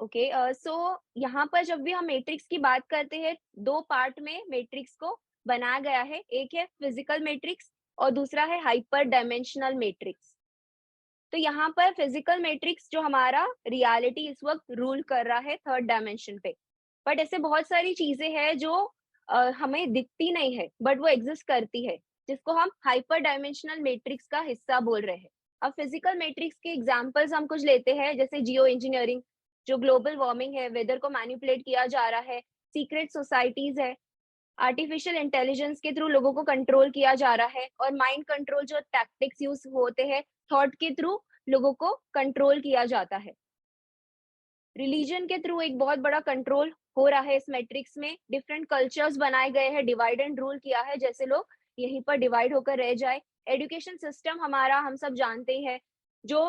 Okay, सो यहाँ पर जब भी हम मैट्रिक्स की बात करते हैं, 2 पार्ट में मैट्रिक्स को बनाया गया है। एक है फिजिकल मैट्रिक्स और दूसरा है हाइपर डायमेंशनल मैट्रिक्स। तो यहाँ पर फिजिकल मैट्रिक्स जो हमारा रियलिटी इस वक़्त रूल कर रहा है 3rd डायमेंशन पे। बट ऐसे बहुत सारी चीज़ें हैं जो हमें दिखती नहीं है, बट वो एग्ज़िस्ट करती है, जिसको हम हाइपर डायमेंशनल मैट्रिक्स का हिस्सा बोल रहे हैं। अब फिजिकल मैट्रिक्स के एग्ज़ाम्पल्स हम कुछ लेते हैं, जैसे जियो इंजीनियरिंग, जो ग्लोबल वार्मिंग है, वेदर को मैनिपुलेट किया जा रहा है, सीक्रेट सोसाइटीज़ है, आर्टिफिशियल इंटेलिजेंस के थ्रू लोगों को कंट्रोल किया जा रहा है, और माइंड कंट्रोल जो टैक्टिक्स यूज़ होते हैं, थॉट के थ्रू लोगों को कंट्रोल किया जाता है। रिलीजन के थ्रू एक बहुत बड़ा कंट्रोल हो रहा है इस मैट्रिक्स में। डिफरेंट कल्चर्स बनाए गए हैं, डिवाइड एंड रूल किया है, जैसे लोग यहीं पर डिवाइड होकर रह जाए। एजुकेशन सिस्टम हमारा हम सब जानते हैं, जो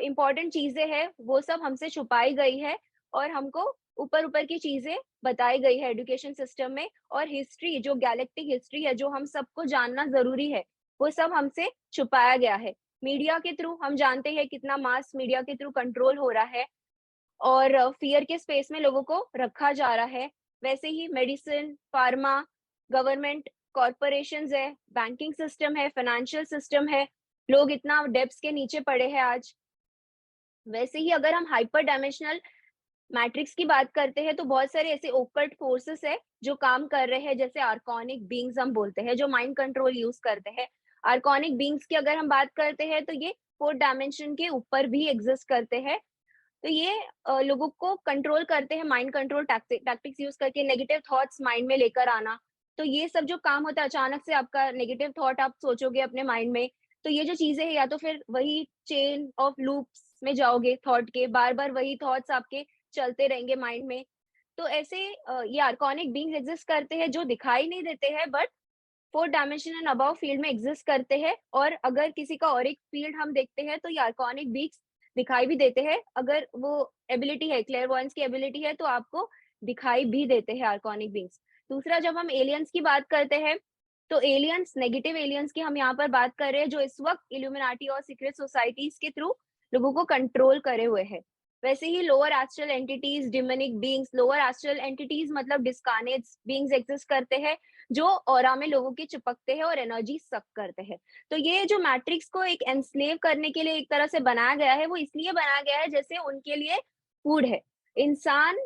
इम्पोर्टेंट चीजें हैं वो सब हमसे छुपाई गई है, और हमको ऊपर ऊपर की चीजें बताई गई है एजुकेशन सिस्टम में। और हिस्ट्री, जो गैलेक्टिक हिस्ट्री है, जो हम सबको जानना जरूरी है, वो सब हमसे छुपाया गया है। मीडिया के थ्रू हम जानते हैं कितना मास मीडिया के थ्रू कंट्रोल हो रहा है, और फ़ियर के स्पेस में लोगों को रखा जा रहा है। वैसे ही मेडिसिन, फार्मा, गवर्नमेंट, कॉर्पोरेशंस है, बैंकिंग सिस्टम है, फाइनेंशियल सिस्टम है, लोग इतना डेब्ट्स के नीचे पड़े हैं आज। वैसे ही अगर हम हाइपर डायमेंशनल मैट्रिक्स की बात करते हैं, तो बहुत सारे ऐसे ओकल्ट फोर्सेस है जो काम कर रहे हैं, जैसे आर्कॉनिक बीइंग्स हम बोलते हैं, जो माइंड कंट्रोल यूज़ करते हैं। आर्कॉनिक बीइंग्स की अगर हम बात करते हैं, तो ये 4th डायमेंशन के ऊपर भी एग्ज़िस्ट करते हैं। तो ये लोगों को कंट्रोल करते हैं, माइंड कंट्रोल टैक्टिक्स यूज करके, नेगेटिव थॉट्स माइंड में लेकर आना। तो ये सब जो काम होता है, अचानक से आपका नेगेटिव थॉट आप सोचोगे अपने माइंड में, तो ये जो चीजें हैं, या तो फिर वही चेन ऑफ लूप्स में जाओगे थॉट के, बार बार वही थॉट्स आपके चलते रहेंगे माइंड में। तो ऐसे ये आर्कॉनिक बीइंग्स एग्जिस्ट करते हैं, जो दिखाई नहीं देते हैं, but 4th dimension and above field में एग्जिस्ट करते हैं। और अगर किसी का और एक फील्ड हम देखते हैं, तो ये आर्कॉनिक बीक्स दिखाई भी देते हैं। अगर वो एबिलिटी है, क्लेयरवॉयंस की एबिलिटी है, तो आपको दिखाई भी देते हैं आर्कॉनिक बीक्स। दूसरा, जब हम एलियंस की बात करते हैं, तो एलियंस, नेगेटिव एलियंस की हम यहाँ पर बात कर रहे हैं, जो इस वक्त इल्यूमिनाटी और सीक्रेट सोसाइटीज के थ्रू लोगों को कंट्रोल करे हुए हैं। वैसे ही lower astral entities, demonic beings, lower astral entities मतलब डिस्कार्नेट्स बीइंग्स एग्जिस्ट करते हैं, जो ऑरा में लोगों के चिपकते हैं और एनर्जी सक करते हैं। तो ये जो मैट्रिक्स को एक एनस्लेव करने के लिए एक तरह से बनाया गया है, वो इसलिए बनाया गया है जैसे उनके लिए फूड है। इंसान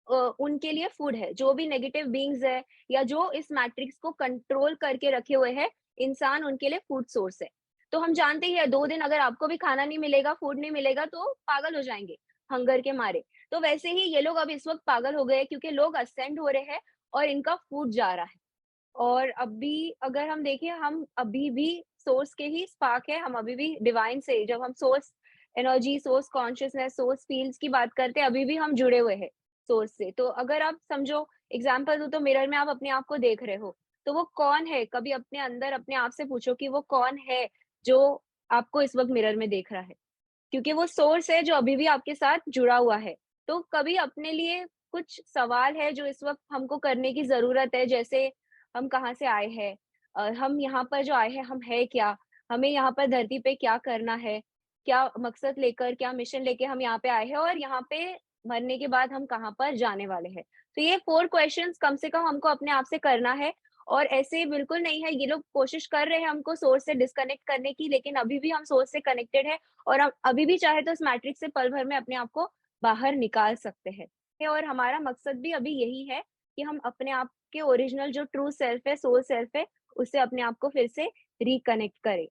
उनके लिए फूड है। जो भी नेगेटिव बीइंग्स है, या जो इस मैट्रिक्स को कंट्रोल करके रखे हुए हैं, इंसान उनके लिए फूड सोर्स है। तो हम जानते ही है, 2 दिन अगर आपको भी खाना नहीं मिलेगा, फूड नहीं मिलेगा, तो पागल हो जाएँगे, हंगर के मारे। तो वैसे ही ये लोग अब इस वक़्त पागल हो गए हैं, क्योंकि लोग असेंड हो रहे हैं और इनका फूड जा रहा है। और अभी अगर हम देखें, हम अभी भी सोर्स के ही स्पार्क है, हम अभी भी डिवाइन से, जब हम source energy, source consciousness, source fields की बात करते हैं, अभी भी हम जुड़े हुए हैं सोर्स से। तो अगर आप समझो, एग्जांपल दूं, तो मिरर में आप अपने आप को देख रहे हो, तो वो कौन है? कभी अपने अंदर अपने आप से पूछो कि वो कौन है जो आपको इस वक्त मिरर में देख रहा है, क्योंकि वो सोर्स है जो अभी भी आपके साथ जुड़ा हुआ है। तो कभी अपने लिए कुछ सवाल है जो इस वक़्त हमको करने की ज़रूरत है, जैसे हम कहाँ से आए हैं? हम यहाँ पर जो आए हैं, हम हैं क्या? हमें यहाँ पर धरती पे क्या करना है? क्या मकसद लेकर, क्या मिशन लेके हम यहाँ पे आए हैं, और यहाँ पे मरने के बाद हम कहाँ पर जाने वाले हैं? तो ये 4 क्वेश्चन्स कम से कम हमको अपने आप से करना है। और ऐसे बिल्कुल नहीं है, ये लोग कोशिश कर रहे हैं हमको सोर्स से डिस्कनेक्ट करने की, लेकिन अभी भी हम सोर्स से कनेक्टेड हैं, और हम अभी भी चाहे तो इस मैट्रिक्स से पल भर में अपने आप को बाहर निकाल सकते हैं। और हमारा मकसद भी अभी यही है कि हम अपने आप के ओरिजिनल जो ट्रू सेल्फ है, सोल सेल्फ है, उससे अपने आप को फिर से रिकनेक्ट करें।